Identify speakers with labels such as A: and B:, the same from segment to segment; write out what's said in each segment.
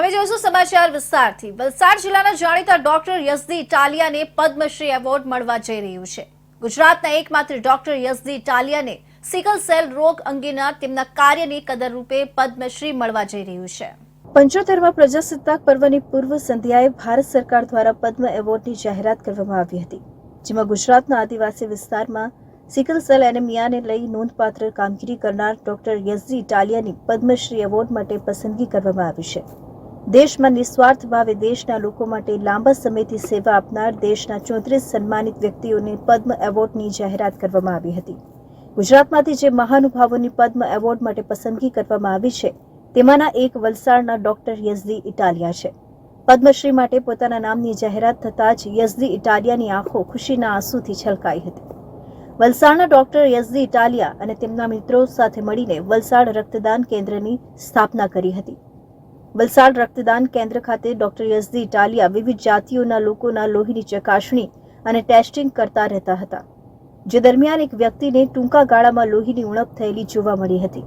A: હવે જોઈશું સમાચાર વિસ્તારથી। વલસાડ જિલ્લાના જાણીતા ડોક્ટર યઝદી ઇટાલિયાને પદ્મશ્રી એવોર્ડ મળવા જઈ રહ્યું છે। ગુજરાતના એકમાત્ર ડોક્ટર યઝદી ઇટાલિયાને સિકલ સેલ રોગ અંગેના તેમના કાર્યની કદર રૂપે પદ્મશ્રી મળવા જઈ રહ્યું છે। 75મા પ્રજાસત્તાક પર્વની પૂર્વ સંધ્યાએ ભારત સરકાર દ્વારા પદ્મ એવોર્ડની જાહેરાત કરવામાં આવી હતી, જેમાં ગુજરાતના આદિવાસી વિસ્તારમાં સિકલ સેલ એનેમિયાને લઈ નોંધપાત્ર કામગીરી કરનાર ડોક્ટર યઝદી ઇટાલિયાની પદ્મશ્રી એવોર્ડ માટે પસંદગી કરવામાં આવી છે। દેશમાં નિસ્વાર્થ ભાવે દેશના લોકો માટે લાંબા સમયથી સેવા આપનાર દેશના 34 સન્માનિત વ્યક્તિઓને પદ્મ એવોર્ડની જાહેરાત કરવામાં આવી હતી। ગુજરાતમાંથી જે મહાનુભાવોની પદ્મ એવોર્ડ માટે પસંદગી કરવામાં આવી છે, તેમાંના એક વલસાડના ડોક્ટર યઝદી ઇટાલિયા છે। પદ્મશ્રી માટે પોતાના નામની જાહેરાત થતાં જ યઝદી ઇટાલિયાની આંખો ખુશીના આંસુથી છલકાઈ હતી। વલસાડના ડોક્ટર યઝદી ઇટાલિયા અને તેમના મિત્રો સાથે મળીને વલસાડ રક્તદાન કેન્દ્રની સ્થાપના કરી હતી। વલસાડ રક્તદાન કેન્દ્ર ખાતે ડોક્ટર યઝદી ઇટાલિયા વિવિધ જાતિઓના લોકોના લોહીની ચકાસણી અને ટેસ્ટિંગ કરતા રહેતા હતા, જે દરમિયાન એક વ્યક્તિને ટૂંકા ગાળામાં લોહીની ઉણપ થયેલી જોવા મળી હતી।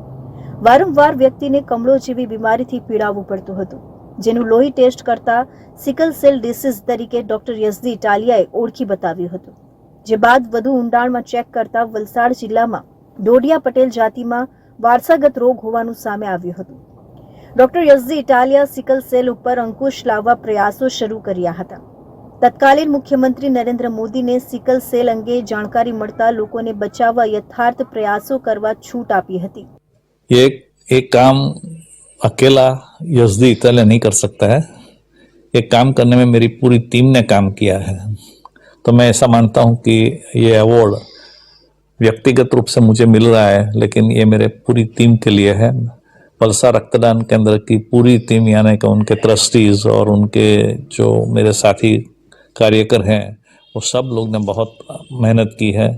A: વારંવાર વ્યક્તિને કમળો જેવી બીમારીથી પીડાવવું પડતું હતું, જેનું લોહી ટેસ્ટ કરતા સિકલ સેલ ડિસીઝ તરીકે ડોક્ટર યઝદી ઇટાલિયાએ ઓળખી બતાવ્યું હતું, જે બાદ વધુ ઊંડાણમાં ચેક કરતા વલસાડ જિલ્લામાં ડોડિયા પટેલ જાતિમાં વારસાગત રોગ હોવાનું સામે આવ્યું હતું। Doctor Yazdi Italia sickle cell ઉપર અંકુશ લાવવા પ્રયાસો શરૂ કર્યા હતા। તત્કાલીન મુખ્યમંત્રી નરેન્દ્ર મોદીને સિકલ સેલ અંગે જાણકારી મળતા લોકોને બચાવવા યથાર્થ પ્રયાસો કરવા છૂટ આપી હતી।
B: ये एक काम अकेला यज़दी इटालिया नहीं कर सकता है। ये काम करने में मेरी पूरी टीम ने काम किया है। तो मैं ऐसा मानता हूँ कि ये अवार्ड व्यक्तिगत रूप से मुझे मिल रहा है, लेकिन ये मेरे पूरी टीम के लिए है। वलसाड रक्तदान केंद्र की पूरी टीम, यानी कि उनके ट्रस्टीज और उनके जो मेरे साथी कार्यकर हैं, वो सब लोग ने बहुत मेहनत की है।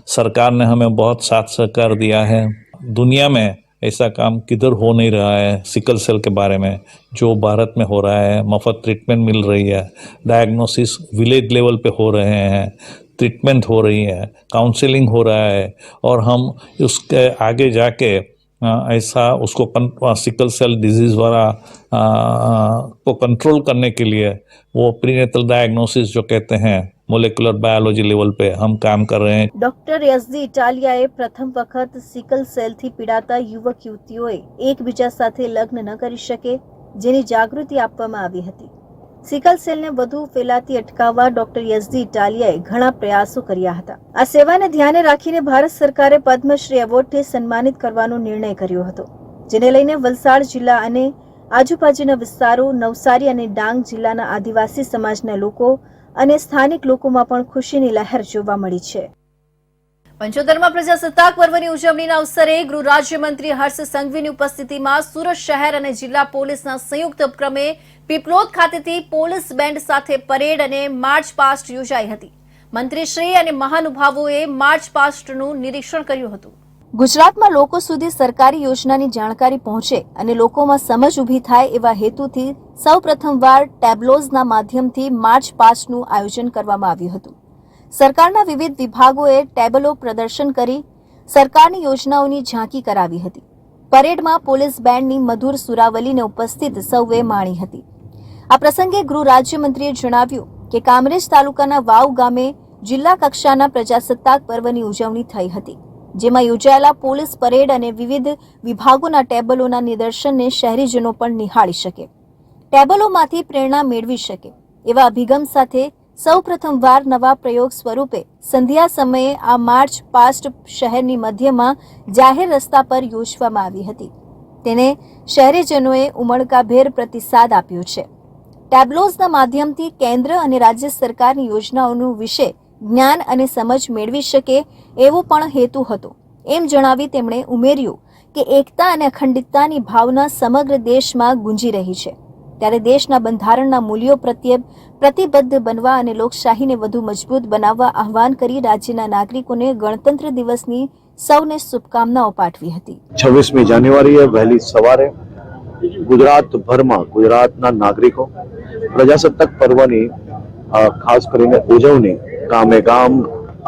B: सरकार ने हमें बहुत साथ सहकार दिया है। दुनिया में ऐसा काम किधर हो नहीं रहा है सिकल सेल के बारे में, जो भारत में हो रहा है। मुफ्त ट्रीटमेंट मिल रही है, डायग्नोसिस विलेज लेवल पे हो रहे हैं, ट्रीटमेंट हो रही है, काउंसलिंग हो रहा है, और हम उसके आगे जाके ऐसा उसको सिकल सेल डिजीज वाला को कंट्रोल करने के लिए वो प्रीनेटल डायग्नोसिस जो कहते हैं, मोलेकुलर बायोलॉजी लेवल पे हम काम कर रहे हैं।
A: ડોક્ટર યઝદી ઇટાલિયાએ પ્રથમ વખત સિકલ સેલથી પીડાતા યુવક યુવતીઓએ એકબીજા સાથે લગ્ન ન કરી શકે, જેની જાગૃતિ આપવામાં આવી હતી। સિકલ સેલને વધુ ફેલાતી અટકાવવા ડોક્ટર યઝદી ઇટાલિયાએ ઘણા પ્રયાસો કર્યા હતા। આ સેવાને ધ્યાને રાખીને ભારત સરકારે પદ્મશ્રી એવોર્ડથી સન્માનિત કરવાનો નિર્ણય કર્યો હતો, જેને લઈને વલસાડ જિલ્લા અને આજુબાજુના વિસ્તારો, નવસારી અને ડાંગ જિલ્લાના આદિવાસી સમાજના લોકો અને સ્થાનિક લોકોમાં પણ ખુશીની લહેર જોવા મળી છે। 75મા પ્રજાસત્તાક પર્વની ઉજવણીના અવસરે ગૃહ રાજ્યમંત્રી હર્ષ સંઘવીની ઉપસ્થિતિમાં સુરત શહેર અને જિલ્લા પોલીસના સંયુક્ત ઉપક્રમે પીપલોદ ખાતેથી પોલીસ બેન્ડ સાથે પરેડ અને માર્ચ પાસ્ટ યોજાઈ હતી। મંત્રીશ્રી અને મહાનુભાવોએ માર્ચ પાસ્ટનું નિરીક્ષણ કર્યું હતું। ગુજરાતમાં લોકો સુધી સરકારી યોજનાની જાણકારી પહોંચે અને લોકોમાં સમજ ઊભી થાય એવા હેતુથી સૌપ્રથમવાર ટેબ્લોઝના માધ્યમથી માર્ચ પાસ્ટનું આયોજન કરવામાં આવ્યું હતું। સરકારના વિવિધ વિભાગોએ ટેબલો પ્રદર્શન કરી સરકારની યોજનાઓની ઝાંકી કરાવી હતી। પરેડમાં પોલીસ બેન્ડની મધુર સુરાવલીને ઉપસ્થિત સૌએ માણી હતી। આ પ્રસંગે ગૃહ રાજ્યમંત્રીએ જણાવ્યું કે કામરેજ તાલુકાના વાવ ગામે જિલ્લા કક્ષાના પ્રજાસત્તાક પર્વની ઉજવણી થઈ હતી, જેમાં યોજાયેલા પોલીસ પરેડ અને વિવિધ વિભાગોના ટેબલોના નિદર્શનને શહેરીજનો પણ નિહાળી શકે, ટેબલોમાંથી પ્રેરણા મેળવી શકે એવા અભિગમ સાથે સૌપ્રથમવાર નવા પ્રયોગ સ્વરૂપે સંધ્યા સમયે આ માર્ચ પાસ્ટ શહેરની મધ્યમાં જાહેર રસ્તા પર યોજવામાં આવી હતી। તેને શહેરીજનોએ ઉમળકાભેર પ્રતિસાદ આપ્યો છે। ટેબ્લોઝના માધ્યમથી કેન્દ્ર અને રાજ્ય સરકારની યોજનાઓનું વિશે જ્ઞાન અને સમજ મેળવી શકે એવો પણ હેતુ હતો, એમ જણાવી તેમણે ઉમેર્યું કે એકતા અને અખંડિતતાની ભાવના સમગ્ર દેશમાં ગુંજી રહી છે, ત્યારે દેશના બંધારણના મૂલ્યો પ્રત્યે પ્રતિબદ્ધ બનવા અને લોકશાહીને વધુ મજબૂત બનાવવા આહ્વાન કરી રાજ્યના નાગરિકોને ગણતંત્ર દિવસની સૌને શુભકામનાઓ પાઠવી હતી।
C: 26મી જાન્યુઆરીએ વહેલી સવારે ગુજરાતભરમાં ગુજરાતના નાગરિકો પ્રજાસત્તાક પર્વની ખાસ કરીને ઉજવણી ગામે ગામ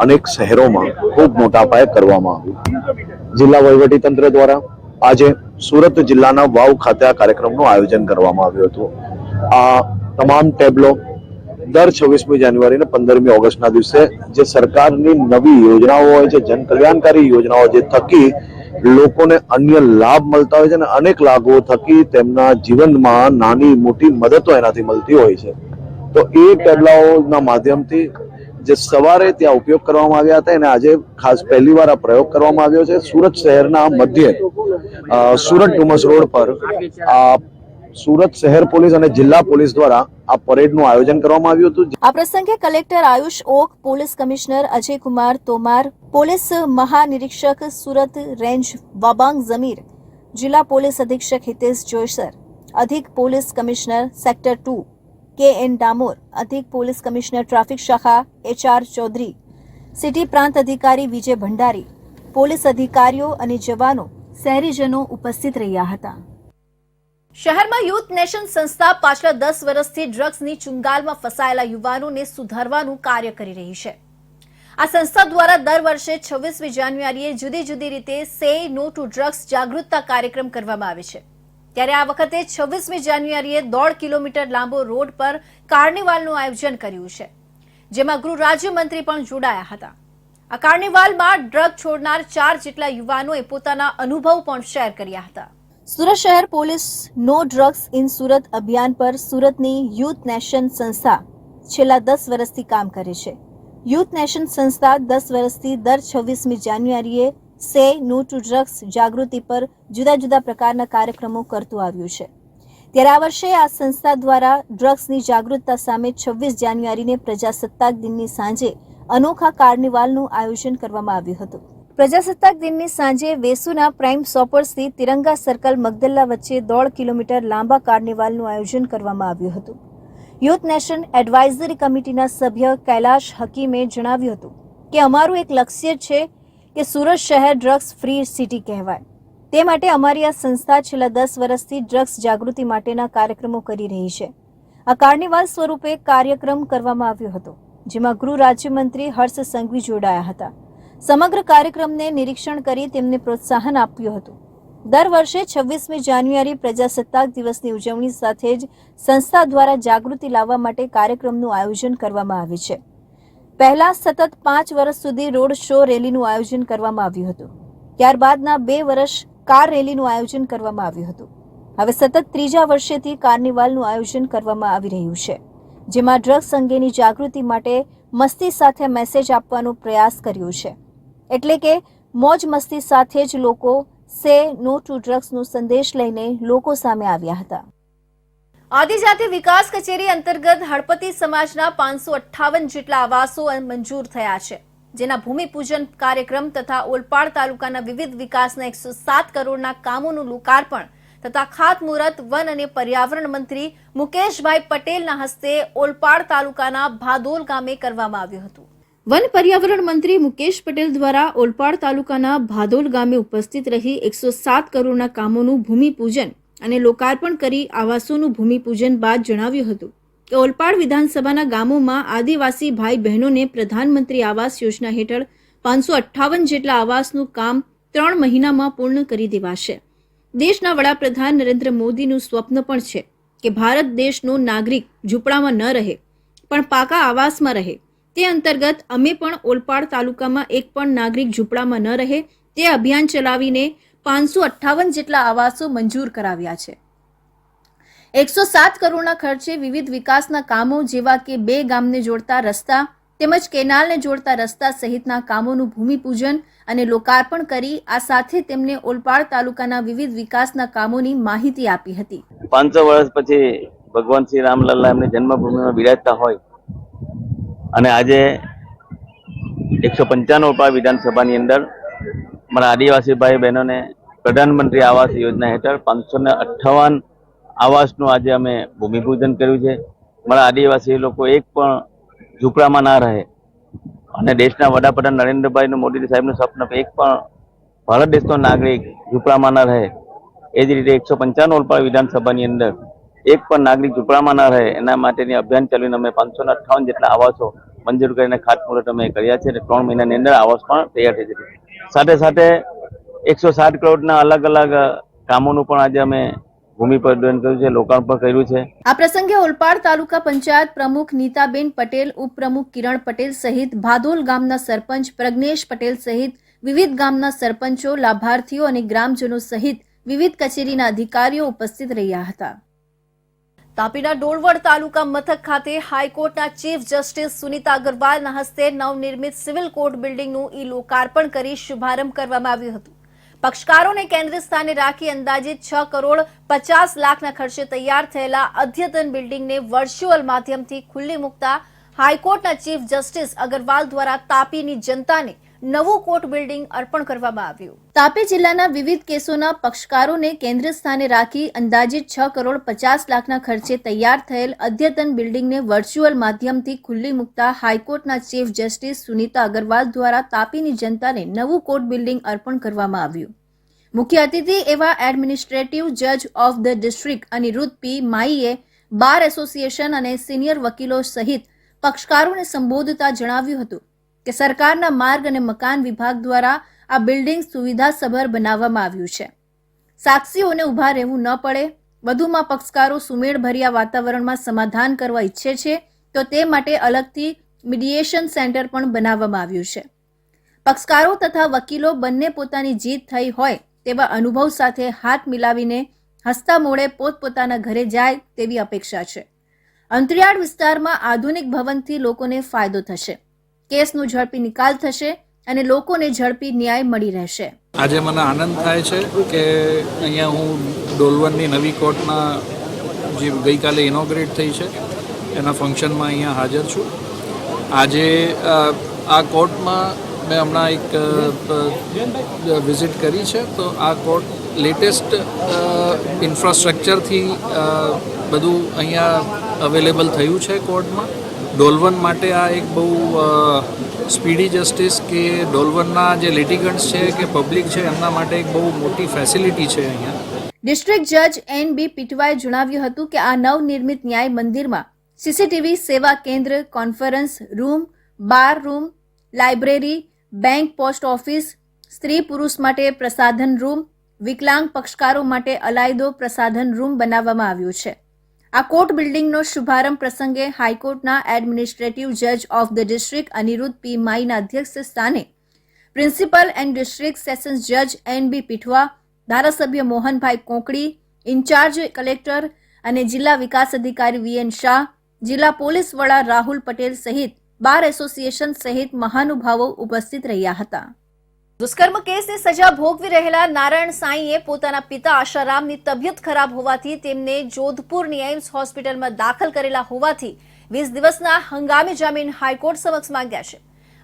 C: અનેક શહેરોમાં ખૂબ મોટા પાયે કરવામાં આવી। જિલ્લા વહીવટીતંત્ર દ્વારા આજે સુરત જિલ્લાના વાવ ખાતે આ કાર્યક્રમનું આયોજન કરવામાં આવ્યું હતું. આ તમામ ટેબ્લો દર 26મી જાન્યુઆરી અને 15મી ઓગસ્ટના દિવસે જે સરકારની નવી યોજનાઓ હોય છે, જન કલ્યાણકારી યોજનાઓ જે થકી લોકોને અન્ય લાભ મળતા હોય છે અને અનેક લાભો થકી તેમના જીવનમાં નાની મોટી મદદો એનાથી મળતી હોય છે. તો એ ટેબ્લાઓના માધ્યમથી જે સવારે ત્યાં ઉપયોગ કરવામાં આવ્યા હતા અને આજે ખાસ પહેલીવાર આ પ્રયોગ કરવામાં આવ્યો છે. સુરત શહેરના મધ્યે સુરત ડુમસ રોડ પર સુરત શહેર પોલીસ અને જિલ્લા પોલીસ દ્વારા આ પરેડનું આયોજન કરવામાં આવ્યું હતું.
A: આ પ્રસંગે collector Ayush Oak, police commissioner Ajaykumar Tomar, police મહાનિરીક્ષક સુરત રેન્જ વાબાંગ ઝમીર, જિલ્લા પોલીસ અધિક્ષક હિતેશ જોઈસર, અધિક police commissioner sector 2 KN Damor, અધિક પોલીસ કમિશનર ટ્રાફિક શાખા HR ચૌધરી, સિટી પ્રાંત અધિકારી વિજય ભંડારી, પોલીસ અધિકારીઓ અને જવાનો, શહેરીજનો ઉપસ્થિત રહ્યા હતા. શહેરમાં યુથ નેશન સંસ્થા પાછલા 10 વર્ષથી ડ્રગ્સની ચુંગાલમાં ફસાયેલા યુવાનોને સુધારવાનું કાર્ય કરી રહી છે. આ સંસ્થા દ્વારા દર વર્ષે 26મી જાન્યુઆરીએ જુદી જુદી રીતે સે નો ટુ ડ્રગ્સ જાગૃતતા કાર્યક્રમ કરવામાં આવે છે. ત્યારે આ વખતે 26મી જાન્યુઆરીએ 1.5 કિલોમીટર લાંબો રોડ પર કાર્નિવાલનું આયોજન કર્યું છે, જેમાં ગૃહ રાજ્યમંત્રી પણ જોડાયા હતા. આ કાર્નિવાલમાં ડ્રગ છોડનાર 4 જેટલા યુવાનોએ પોતાના અનુભવ પણ શેર કર્યા હતા. સુરત શહેર પોલીસ નો ડ્રગ્સ ઇન સુરત અભિયાન પર સુરતની યુથ નેશન સંસ્થા છેલ્લા 10 વર્ષથી કામ કરે છે. યુથ નેશન સંસ્થા 10 વર્ષથી દર 26મી જાન્યુઆરીએ સે નો ટુ ડ્રગ્સ જાગૃતિ પર જુદા જુદા પ્રકારના કાર્યક્રમો કરતું આવ્યું છે. ત્યારે આ વર્ષે આ સંસ્થા દ્વારા ડ્રગ્સની જાગૃતતા સામે 26 જાન્યુઆરીને પ્રજાસત્તાક દિનની સાંજે અનોખા કાર્નિવાલનું આયોજન કરવામાં આવ્યું હતું. પ્રજાસત્તાક દિનની સાંજે વેસુના પ્રાઇમ શોપર્સથી તિરંગા સર્કલ મગદલ્લા વચ્ચે 1.5 કિલોમીટર લાંબા કાર્નિવાલનું આયોજન કરવામાં આવ્યું હતું. યુથ નેશન એડવાઇઝરી કમિટીના સભ્ય કૈલાશ હકીમે જણાવ્યું હતું કે અમારું એક લક્ષ્ય છે કે સુરત શહેર ડ્રગ્સ ફ્રી સિટી કહેવાય. તે માટે અમારી આ સંસ્થા છેલ્લા 10 વર્ષથી ડ્રગ્સ જાગૃતિ માટેના કાર્યક્રમો કરી રહી છે. આ કાર્નિવાલ સ્વરૂપે કાર્યક્રમ કરવામાં આવ્યો હતો, જેમાં ગૃહ રાજ્યમંત્રી હર્ષ સંઘવી જોડાયા હતા. સમગ્ર કાર્યક્રમને નિરીક્ષણ કરી તેમને પ્રોત્સાહન આપ્યું હતું. દર વર્ષે 26મી જાન્યુઆરી પ્રજાસત્તાક દિવસની ઉજવણી સાથે જ સંસ્થા દ્વારા જાગૃતિ લાવવા માટે કાર્યક્રમનું આયોજન કરવામાં આવે છે. પહેલા સતત 5 વર્ષ સુધી રોડ શો રેલીનું આયોજન કરવામાં આવ્યું હતું. ત્યારબાદના 2 વર્ષ કાર રેલીનું આયોજન કરવામાં આવ્યું હતું. હવે સતત 3જા વર્ષેથી કાર્નિવાલનું આયોજન કરવામાં આવી રહ્યું છે, જેમાં ડ્રગ્સ અંગેની જાગૃતિ માટે મસ્તી સાથે મેસેજ આપવાનો પ્રયાસ કર્યો છે. એટલે કે મોજ મસ્તી સાથે જ લોકો સે નો ટુ ડ્રગ્સનો સંદેશ લઈને લોકો સામે આવ્યા હતા. આદિજાતિ વિકાસ કચેરી અંતર્ગત હળપતિ સમાજના 558 જેટલા આવાસો મંજૂર થયા છે, જેના ભૂમિપૂજન કાર્યક્રમ તથા ઓલપાડ તાલુકાના વિવિધ વિકાસના 107 કરોડના કામોનું લોકાર્પણ તથા ખાતમુહૂર્ત વન અને પર્યાવરણ મંત્રી મુકેશભાઈ પટેલના હસ્તે ઓલપાડ તાલુકાના ભાદોલ ગામે કરવામાં આવ્યું હતું. વન પર્યાવરણ મંત્રી મુકેશ પટેલ દ્વારા ઓલપાડ તાલુકાના ભાદોલ ગામે ઉપસ્થિત રહી 107 કરોડના કામોનું ભૂમિપૂજન અને લોકાર્પણ કરી આવાસોનું ભૂમિપૂજન બાદ જણાવ્યું હતું કે ઓલપાડ વિધાનસભાના ગામોમાં આદિવાસી ભાઈ બહેનોને પ્રધાનમંત્રી આવાસ યોજના હેઠળ 558 જેટલા આવાસનું કામ 3 મહિનામાં પૂર્ણ કરી દેવાશે. દેશના વડાપ્રધાન નરેન્દ્ર મોદીનું સ્વપ્ન પણ છે કે ભારત દેશનો નાગરિક ઝૂંપડામાં ન રહે પણ પાકા આવાસમાં રહે. તે અંતર્ગત અમે પણ ઓલપાડ તાલુકામાં એક પણ નાગરિક ઝૂંપડામાં ન રહે તે અભિયાન ચલાવીને 558 જેટલા આવાસો મંજૂર કરાવ્યા છે. 107 કરોડના ખર્ચે વિવિધ વિકાસના કામો જેવા કે 2 ગામને જોડતા રસ્તા તેમજ કેનાલને જોડતા રસ્તા સહિતના કામોનું ભૂમિપૂજન અને લોકાર્પણ કરી આ સાથે તેમને ઓલપાડ તાલુકાના વિવિધ વિકાસના કામોની માહિતી આપી હતી.
D: 500 વર્ષ પછી ભગવાન શ્રી રામલલ્લા એમની જન્મભૂમિમાં બિરાજતા હોય અને આજે 195 ઓલપાડ વિધાનસભાની અંદર મારા આદિવાસી ભાઈ બહેનોને પ્રધાનમંત્રી આવાસ યોજના હેઠળ 558 આવાસનું આજે અમે ભૂમિપૂજન કર્યું છે. મારા આદિવાસી લોકો એક પણ ઝૂંપડામાં ના રહે અને દેશના વડાપ્રધાન નરેન્દ્રભાઈ મોદી સાહેબનું સ્વપ્ન એક પણ ભારત દેશનો નાગરિક ઝૂંપડામાં ન રહે. એ જ રીતે 155 ઓલપાડ વિધાનસભાની અંદર એક પણ નાગરિક ઝૂંપડામાં ન રહે એના માટેની અભિયાન ચાલીને અમે 558 જેટલા આવાસો મંજૂર કરીને ખાતમુહૂર્ત અમે કર્યા છે અને 3 મહિનાની અંદર આવાસ પણ તૈયાર થઈ જશે. સાથે સાથે 160 કરોડના અલગ અલગ કામોનું પણ આજે અમે ભૂમિપૂજન કર્યું છે, લોકાર્પણ કર્યું છે.
A: આ પ્રસંગે ઓલપાડ તાલુકા પંચાયત પ્રમુખ નીતાબેન પટેલ, ઉપપ્રમુખ કિરણ પટેલ સહિત ભાદોલ ગામના સરપંચ પ્રજ્ઞેશ પટેલ સહિત વિવિધ ગામના સરપંચો, લાભાર્થીઓ અને ગ્રામજનો સહિત વિવિધ કચેરીના અધિકારીઓ ઉપસ્થિત રહ્યા હતા. તાપીના ડોલવડ તાલુકા મથક ખાતે હાઈકોર્ટના ચીફ જસ્ટિસ સુનીતા અગ્રવાલના હસ્તે નવનિર્મિત સિવિલ કોર્ટ બિલ્ડિંગનું લોકાર્પણ કરી શુભારંભ કરવામાં આવ્યું હતું. પક્ષકારોને કેન્દ્ર સ્થાને રાખી અંદાજિત 6 કરોડ 50 લાખના ખર્ચે તૈયાર થયેલા અદ્યતન બિલ્ડિંગને વર્ચ્યુઅલ માધ્યમથી ખુલ્લી મૂકતા હાઈકોર્ટના ચીફ જસ્ટિસ અગ્રવાલ દ્વારા તાપીની જનતાને નવું કોર્ટ બિલ્ડિંગ અર્પણ કરવામાં આવ્યું. તાપી જિલ્લાના વિવિધ કેસોના પક્ષકારોને કેન્દ્ર સ્થાને રાખી અંદાજિત 6 કરોડ 50 લાખના ખર્ચે તૈયાર થયેલ અદ્યતન બિલ્ડિંગને વર્ચ્યુઅલ માધ્યમથી ખુલ્લી મૂકતા હાઈકોર્ટના ચીફ જસ્ટિસ સુનીતા અગ્રવાલ દ્વારા તાપીની જનતાને નવું કોર્ટ બિલ્ડિંગ અર્પણ કરવામાં આવ્યું. મુખ્ય અતિથિ એવા એડમિનિસ્ટ્રેટિવ જજ of the district Aniruddha P માઈએ બાર એસોસિએશન અને સિનિયર વકીલો સહિત પક્ષકારોને સંબોધતા જણાવ્યું હતું કે સરકારના માર્ગ અને મકાન વિભાગ દ્વારા આ બિલ્ડિંગ સુવિધાસભર બનાવવામાં આવ્યું છે. સાક્ષીઓને ઊભા રહેવું ન પડે. વધુમાં પક્ષકારો સુમેળભર્યા વાતાવરણમાં સમાધાન કરવા ઈચ્છે છે તો તે માટે અલગથી મીડિયેશન સેન્ટર પણ બનાવવામાં આવ્યું છે. પક્ષકારો તથા વકીલો બંને પોતાની જીત થઈ હોય તેવા અનુભવ સાથે હાથ મિલાવીને હસતા મોડે પોતપોતાના ઘરે જાય તેવી અપેક્ષા છે. અંતરિયાળ વિસ્તારમાં આધુનિક ભવનથી લોકોને ફાયદો થશે, કેસનો ઝડપી નિકાલ થશે અને લોકોને ઝડપી ન્યાય મળી રહેશે.
E: આજે મને આનંદ થાય છે કે અહીંયા હું ડોલવણની નવી કોર્ટના જે ગઈકાલે ઇનોગ્રેટ થઈ છે એના ફંક્શનમાં અહીંયા હાજર છું. આજે આ કોર્ટમાં મેં હમણાં એક વિઝિટ કરી છે તો આ કોર્ટ લેટેસ્ટ ઇન્ફ્રાસ્ટ્રક્ચરથી બધું અહીંયા અવેલેબલ થયું છે કોર્ટમાં. ડોલવણ માટે આ એક બહુ સ્પીડી જસ્ટિસ કે ડોલવણના જે લિટિગન્ટ્સ છે કે પબ્લિક છે એમના માટે એક બહુ મોટી ફેસિલિટી છે અહીંયા.
A: ડિસ્ટ્રિક્ટ જજ એન.બી. પીટવાએ જણાવ્યું હતું કે આ નવનિર્મિત ન્યાય મંદિરમાં સીસીટીવી સેવા કેન્દ્ર, conference room, bar room, library, bank, post office, સ્ત્રી પુરુષ માટે પ્રસાધન રૂમ, વિકલાંગ પક્ષકારો માટે અલાયદો પ્રસાધન રૂમ બનાવવામાં આવ્યું છે. આ કોર્ટ બિલ્ડિંગનો શુભારંભ પ્રસંગે હાઈકોર્ટના એડમિનિસ્ટ્રેટિવ જજ ઓફ ધ ડિસ્ટ્રિક્ટ અનિરુદ્ધ પી માઈના અધ્યક્ષ સ્થાને પ્રિન્સિપલ એન્ડ ડિસ્ટ્રિક્ટ સેશન્સ જજ એન.બી. પીઠવા, ધારાસભ્ય મોહનભાઈ કોંકડી, ઇન્ચાર્જ કલેક્ટર અને જિલ્લા વિકાસ અધિકારી વી.એન. શાહ, જિલ્લા પોલીસ વડા રાહુલ પટેલ સહિત બાર એસોસિએશન સહિત મહાનુભાવો ઉપસ્થિત રહ્યા હતા. દુષ્કર્મ કેસની સજા ભોગવી રહેલા નારાયણ સાંઈએ પોતાના પિતા આશારામની તબિયત ખરાબ હોવાથી તેમને જોધપુરની એમ્સ હોસ્પિટલમાં દાખલ કરેલા હોવાથી 20 દિવસના હંગામી જામીન હાઈકોર્ટ સમક્ષ માંગ્યા છે.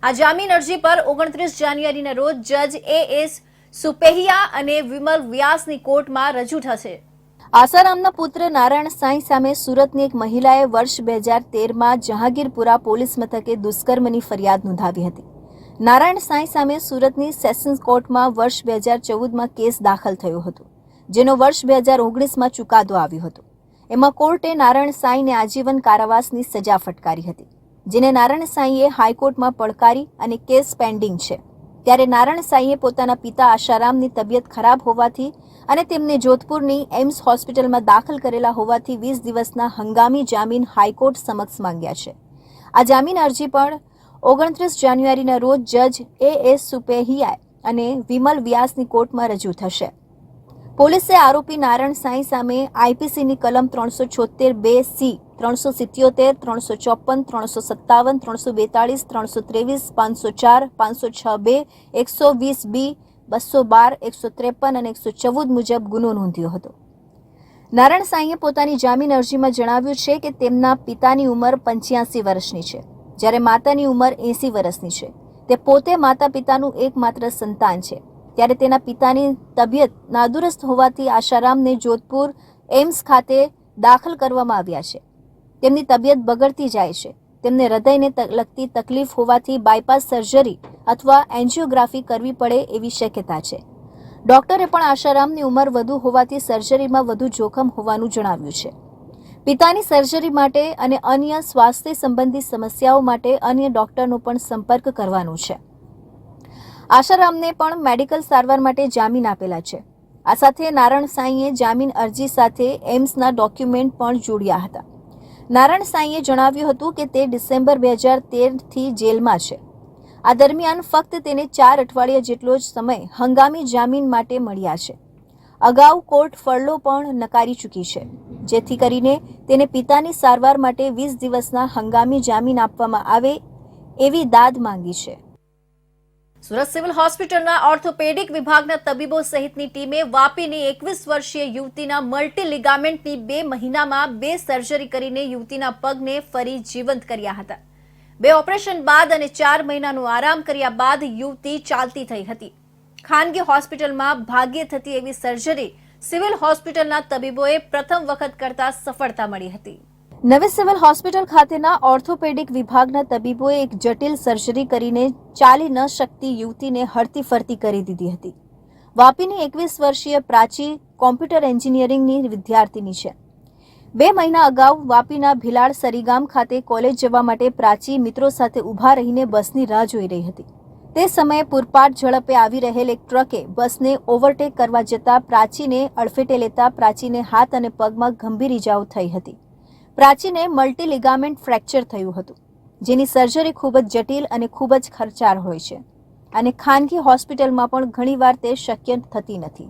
A: આ જામીન અરજી પર 29 જાન્યુઆરીના રોજ જજ એ.એસ. સુપેહિયા અને વિમલ વ્યાસની કોર્ટમાં રજૂ થશે. આસારામના પુત્ર નારાયણ સાંઈ સામે સુરતની એક મહિલાએ વર્ષ 2013માં જહાંગીરપુરા પોલીસ મથકે દુષ્કર્મની ફરિયાદ નોંધાવી હતી. નારાયણ સાંઈ સામે સુરતની સેશન્સ કોર્ટમાં વર્ષ 2014માં કેસ દાખલ થયો હતો, જેનો વર્ષ 2019માં ચુકાદો આવ્યો હતો. એમાં કોર્ટે નારાયણ સાંઈને આજીવન કારાવાસની સજા ફટકારી હતી, જેને નારાયણ સાંઈએ હાઈકોર્ટમાં પડકારી અને કેસ પેન્ડિંગ છે. ત્યારે નારાયણ સાંઈએ પોતાના પિતા આશારામની તબિયત ખરાબ હોવાથી અને તેમને જોધપુરની એમ્સ હોસ્પિટલમાં દાખલ કરેલા હોવાથી 20 દિવસના હંગામી જામીન હાઈકોર્ટ સમક્ષ માંગ્યા છે. આ જામીન અરજી પણ 29 જાન્યુઆરીના રોજ જજ એ.એસ. સુપેહિયા અને વિમલ વ્યાસની કોર્ટમાં રજૂ થશે. પોલીસે આરોપી નારાયણ સાંઈ સામે આઈપીસીની કલમ 376(2)(c), 377, 354, 357, 342, 323, 504, 506(2), 120(b), 212, 153 અને 114 મુજબ ગુનો નોંધ્યો હતો. નારાયણ સાંઈએ પોતાની જામીન અરજીમાં જણાવ્યું છે કે તેમના પિતાની ઉંમર 85 વર્ષની છે, જ્યારે માતાની ઉંમર 80 વર્ષની છે. તે પોતે માતા પિતાનું એકમાત્ર સંતાન છે. ત્યારે તેના પિતાની તબિયત નાદુરસ્ત હોવાથી આશારામને જોધપુર એમ્સ ખાતે દાખલ કરવામાં આવ્યા છે. તેમની તબિયત બગડતી જાય છે. તેમને હૃદયને લગતી તકલીફ હોવાથી બાયપાસ સર્જરી અથવા એન્જિયોગ્રાફી કરવી પડે એવી શક્યતા છે. ડોક્ટરે પણ આશારામની ઉંમર વધુ હોવાથી સર્જરીમાં વધુ જોખમ હોવાનું જણાવ્યું છે. પિતાની સર્જરી માટે અને અન્ય સ્વાસ્થ્ય સંબંધી સમસ્યાઓ માટે અન્ય ડોક્ટરનો પણ સંપર્ક કરવાનો છે. આશારામને પણ મેડિકલ સારવાર માટે જામીન આપેલા છે. આ સાથે નારાયણ સાંઈએ જામીન અરજી સાથે એમ્સના ડોક્યુમેન્ટ પણ જોડ્યા હતા. નારાયણ સાંઈએ જણાવ્યું હતું કે તે ડિસેમ્બર 2013થી જેલમાં છે. આ દરમિયાન ફક્ત તેને 4 અઠવાડિયા જેટલો જ સમય હંગામી જામીન માટે મળ્યા છે. અગાઉ કોર્ટ ફરલો પણ નકારી ચૂકી છે, જેથી કરીને તેને પિતાની સારવાર માટે 20 દિવસના હંગામી જામીન આપવામાં આવે એવી દાદ માંગી છે. સુરત સિવિલ હોસ્પિટલના ઓર્થોપેડિક વિભાગના તબીબો સહિતની ટીમે વાપીની 21 વર્ષીય યુવતીના મલ્ટી લિગામેન્ટની 2 મહિનામાં 2 સર્જરી કરીને યુવતીના પગને ફરી જીવંત કર્યા હતા. 2 ઓપરેશન બાદ અને 4 મહિનાનો આરામ કર્યા બાદ યુવતી ચાલતી થઈ હતી. ખાનગી હોસ્પિટલમાં ભાગ્યે થતી એવી સર્જરી સિવિલ હોસ્પિટલના તબીબોએ પ્રથમ વખત કરતા સફળતા મળી હતી. નવી સિવિલ હોસ્પિટલ ખાતેના ઓર્થોપેડિક વિભાગના તબીબોએ એક જટિલ સર્જરી કરીને ચાલી ન શકતી યુવતીને હરતી ફરતી કરી દીધી હતી. વાપીની 21 વર્ષીય પ્રાચી કોમ્પ્યુટર એન્જિનિયરિંગની વિદ્યાર્થીની છે. 2 મહિના અગાઉ વાપીના ભિલાડ સરીગામ ખાતે કોલેજ જવા માટે પ્રાચી મિત્રો સાથે ઊભા રહીને બસની રાહ જોઈ રહી હતી. તે સમયે પૂરપાટ ઝડપે આવી રહેલ એક ટ્રકે બસને ઓવરટેક કરવા જતા પ્રાચીને અડફેટે લેતા પ્રાચીને હાથ અને પગમાં ગંભીર ઇજાઓ થઈ હતી. પ્રાચીને મલ્ટી લિગામેન્ટ ફ્રેક્ચર થયું હતું, જેની સર્જરી ખૂબ જ જટિલ અને ખૂબ જ ખર્ચાળ હોય છે અને ખાનગી હોસ્પિટલમાં પણ ઘણીવાર તે શક્ય થતી નથી.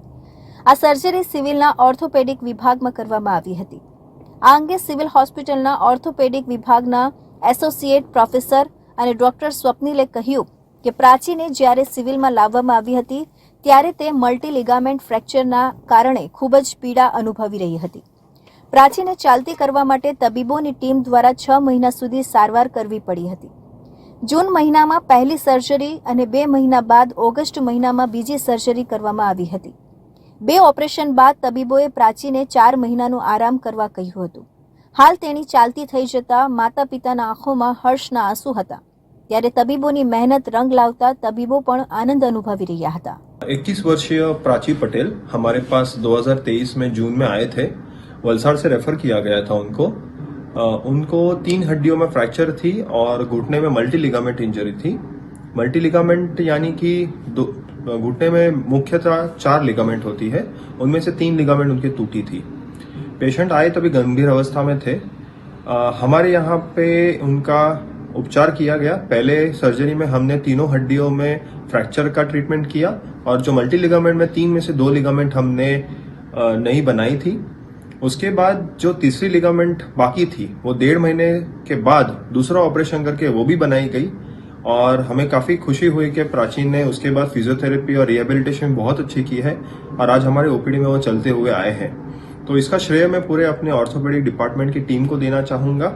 A: આ સર્જરી સિવિલના ઓર્થોપેડિક વિભાગમાં કરવામાં આવી હતી. આ અંગે સિવિલ હોસ્પિટલના ઓર્થોપેડિક વિભાગના એસોસિએટ પ્રોફેસર અને ડોક્ટર સ્વપ્નિલે કહ્યું કે પ્રાચીને જ્યારે સિવિલમાં લાવવામાં આવી હતી ત્યારે તે મલ્ટી લિગામેન્ટ ફ્રેક્ચરના કારણે ખૂબ જ પીડા અનુભવી રહી હતી. પ્રાચીને ચાલતી કરવા માટે તબીબોની ટીમ દ્વારા 6 મહિના સુધી સારવાર કરવી પડી હતી. જૂન મહિનામાં પહેલી સર્જરી અને 2 મહિના બાદ ઓગસ્ટ મહિનામાં બીજી સર્જરી કરવામાં આવી હતી. 2 ઓપરેશન બાદ તબીબોએ પ્રાચીને 4 મહિનાનો આરામ કરવા કહ્યું હતું. હાલ તેની ચાલતી થઈ જતા માતા પિતાના આંખોમાં હર્ષના આંસુ હતા. ત્યારે તબીબોની મહેનત રંગ लावता तबीबों पण आनंद अनुभवी रहा था.
F: 21 वर्षीय प्राची पटेल हमारे पास 2023 में जून में आए थे. वलसाड़ से रेफर किया गया था उनको 3 हड्डियों में फ्रैक्चर थी और घुटने में मल्टी लिगामेंट इंजरी थी. मल्टी लिगामेंट यानी कि घुटने में मुख्यतः 4 लिगामेंट होती है, उनमें से 3 लिगामेंट उनकी टूटी थी. पेशेंट आए तभी गंभीर अवस्था में थे. हमारे यहाँ पे उनका उपचार किया गया. पहले सर्जरी में हमने तीनों हड्डियों में फ्रैक्चर का ट्रीटमेंट किया और जो मल्टी लिगामेंट में 3 में से 2 लिगामेंट हमने नई बनाई थी. उसके बाद जो तीसरी लिगामेंट बाकी थी वो 1.5 महीने के बाद दूसरा ऑपरेशन करके वो भी बनाई गई और हमें काफ़ी खुशी हुई कि प्राचीन ने उसके बाद फिजियोथेरेपी और रिहेबिलिटेशन बहुत अच्छी की है और आज हमारे ओपीडी में वो चलते हुए आए हैं. तो इसका श्रेय मैं पूरे अपने ऑर्थोपेडिक डिपार्टमेंट की टीम को देना चाहूँगा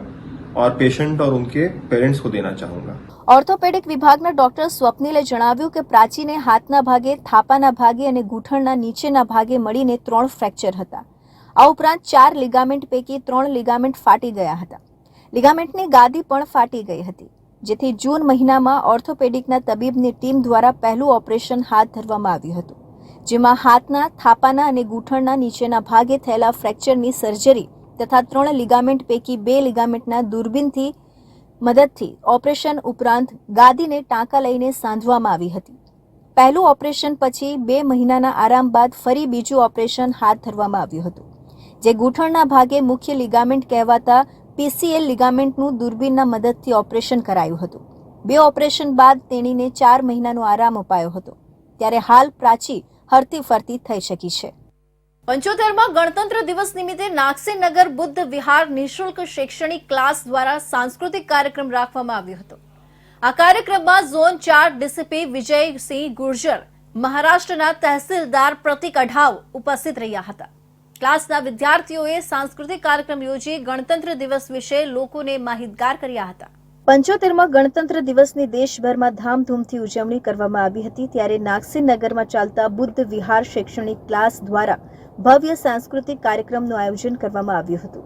F: और पेशेंट और उनके पेरेंट्स को देना चाहूँगा.
A: ઓર્થોપેડિક વિભાગના ડોક્ટર સ્વપ્નિલે જણાવ્યું કે પ્રાચીને હાથના ભાગે, થાપાના ભાગે અને ગૂંઠણના નીચેના ભાગે મળીને 3 ફ્રેક્ચર હતા. આ ઉપરાંત 4 લિગામેન્ટ પૈકી 3 લિગામેન્ટ ફાટી ગયા હતા. લિગામેન્ટની ગાદી પણ ફાટી ગઈ હતી, જેથી જૂન મહિનામાં ઓર્થોપેડિકના તબીબની ટીમ દ્વારા પહેલું ઓપરેશન હાથ ધરવામાં આવ્યું હતું, જેમાં હાથના, થાપાના અને ગૂંઠણના નીચેના ભાગે થયેલા ફ્રેક્ચરની સર્જરી તથા 3 લિગામેન્ટ પૈકી 2 લિગામેન્ટના દૂરબીનથી મદદથી ઓપરેશન ઉપરાંત ગાદીને ટાંકા લઈને સાંધવામાં આવી હતી. પહેલું ઓપરેશન પછી 2 મહિનાના આરામ બાદ ફરી બીજું ઓપરેશન હાથ ધરવામાં આવ્યું હતું, જે ગૂંઠણના ભાગે મુખ્ય લિગામેન્ટ કહેવાતા પીસીએલ લિગામેન્ટનું દૂરબીનના મદદથી ઓપરેશન કરાયું હતું. 2 ઓપરેશન બાદ તેણીને 4 મહિનાનો આરામ અપાયો હતો. ત્યારે હાલ પ્રાચી હરતી ફરતી થઈ શકી છે. 75માં ગણતંત્ર દિવસ નિમિત્તે નાગસેનગર બુદ્ધ વિહાર નિઃશુલ્ક શૈક્ષણિક ક્લાસ દ્વારા સાંસ્કૃતિક કાર્યક્રમ રાખવામાં આવ્યો હતો. આ કાર્યક્રમમાં ઝોન 4 ડીસીપી વિજયસિંહ ગુર્જર, મહારાષ્ટ્રના તહેસીલદાર પ્રતિક અઢાવ ઉપસ્થિત રહ્યા હતા. ક્લાસના વિદ્યાર્થીઓએ સાંસ્કૃતિક કાર્યક્રમ યોજી ગણતંત્ર દિવસ વિશે લોકોને માહિતગાર કર્યા હતા. 75માં ગણતંત્ર દિવસની દેશભરમાં ધામધૂમથી ઉજવણી કરવામાં આવી હતી. ત્યારે નાગસેનગરમાં ચાલતા બુદ્ધ વિહાર શૈક્ષણિક ક્લાસ દ્વારા ભવ્ય સાંસ્કૃતિક કાર્યક્રમનું આયોજન કરવામાં આવ્યું હતું.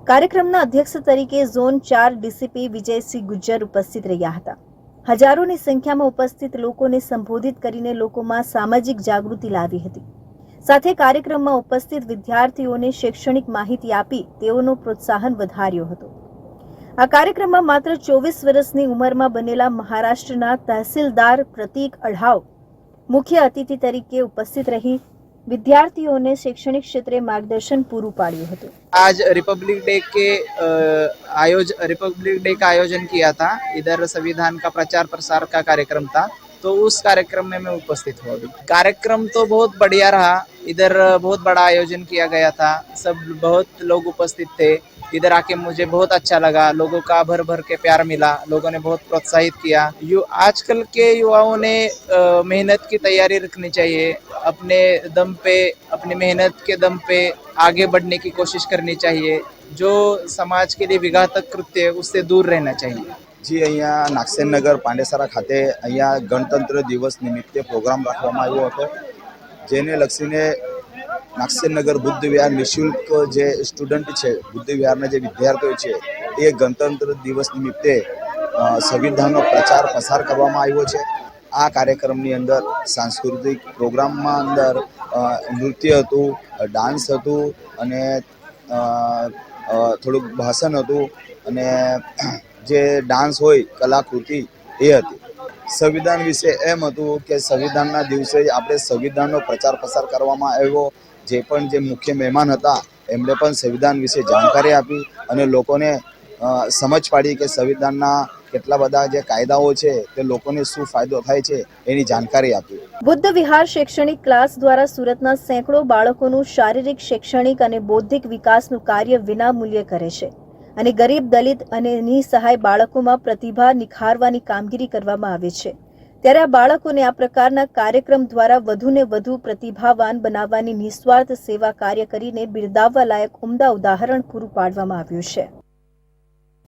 A: કાર્યક્રમના અધ્યક્ષ તરીકે ઝોન 4 ડીસીપી વિજયસિંહ ગુર્જર ઉપસ્થિત રહ્યા હતા. હજારોની સંખ્યામાં ઉપસ્થિત લોકોને સંબોધિત કરીને લોકોમાં સામાજિક જાગૃતિ લાવી હતી. સાથે કાર્યક્રમમાં ઉપસ્થિત વિદ્યાર્થીઓને શૈક્ષણિક માહિતી આપી તેઓનો પ્રોત્સાહન વધાર્યો હતો. આ કાર્યક્રમમાં માત્ર 24 વર્ષની ઉંમરમાં બનેલા મહારાષ્ટ્રના તહેસીલદાર પ્રતિક અઢાવ મુખ્ય અતિથિ તરીકે ઉપસ્થિત રહી विद्यार्थियों ने शैक्षणिक क्षेत्र मार्गदर्शन पूरू पाड़્યું હતું।
G: आज रिपब्लिक डे का आयोजन किया था। इधर संविधान का प्रचार प्रसार का कार्यक्रम था, तो उस कार्यक्रम में मैं उपस्थित हुआ। अभी कार्यक्रम तो बहुत बढ़िया रहा। इधर बहुत बड़ा आयोजन किया गया था, सब बहुत लोग उपस्थित थे। इधर आके मुझे बहुत अच्छा लगा, लोगों का भर भर के प्यार मिला, लोगों ने बहुत प्रोत्साहित किया। आजकल के युवाओं ने मेहनत की तैयारी रखनी चाहिए, अपने दम पे, अपनी मेहनत के दम पे आगे बढ़ने की कोशिश करनी चाहिए। जो समाज के लिए विघातक कृत्य है उससे दूर रहना चाहिए।
H: जी, અહીંયા નાગસેનનગર પાંડેસરા ખાતે અહીંયા ગણતંત્ર દિવસ નિમિત્તે પ્રોગ્રામ રાખવામાં આવ્યો હતો, જેને લક્ષીને નાગસેનનગર બુદ્ધ વિહાર નિઃશુલ્ક જે સ્ટુડન્ટ છે, બુદ્ધ વિહારના જે વિદ્યાર્થીઓ છે, એ ગણતંત્ર દિવસ નિમિત્તે સંવિધાનનો પ્રચાર પ્રસાર કરવામાં આવ્યો છે। આ કાર્યક્રમની અંદર સાંસ્કૃતિક પ્રોગ્રામમાં અંદર નૃત્ય હતું, ડાન્સ હતું અને થોડુંક ભાષણ હતું અને જે ડાન્સ હોય કલાકૃતિ એ હતી। સંવિધાન વિશે એમ હતું કે સંવિધાનના દિવસે આપણે સંવિધાનનો પ્રચાર પ્રસાર કરવામાં આવ્યો। જે મુખ્ય મહેમાન હતા એમણે પણ સંવિધાન વિશે જાણકારી આપી અને લોકોને સમજ પાડી કે સંવિધાનના કેટલા બધા જે કાયદાઓ છે તે લોકોને શું ફાયદો થાય છે એની જાણકારી આપી।
A: બુદ્ધ વિહાર શૈક્ષણિક ક્લાસ દ્વારા સુરતના સેંકડો બાળકોનું શારીરિક, શૈક્ષણિક અને બૌદ્ધિક વિકાસનું કાર્ય વિનામૂલ્યે કરે છે અને ગરીબ, દલિત અને નિસહાય બાળકોમાં પ્રતિભા નિખારવાની કામગીરી કરવામાં આવે છે। ત્યારે આ બાળકોને આ પ્રકારના કાર્યક્રમ દ્વારા વધુને વધુ પ્રતિભાવાન બનાવવાની નિસ્વાર્થ સેવા કાર્ય કરીને બિરદાવવા લાયક ઉમદા ઉદાહરણ પૂરું પાડવામાં આવ્યું છે।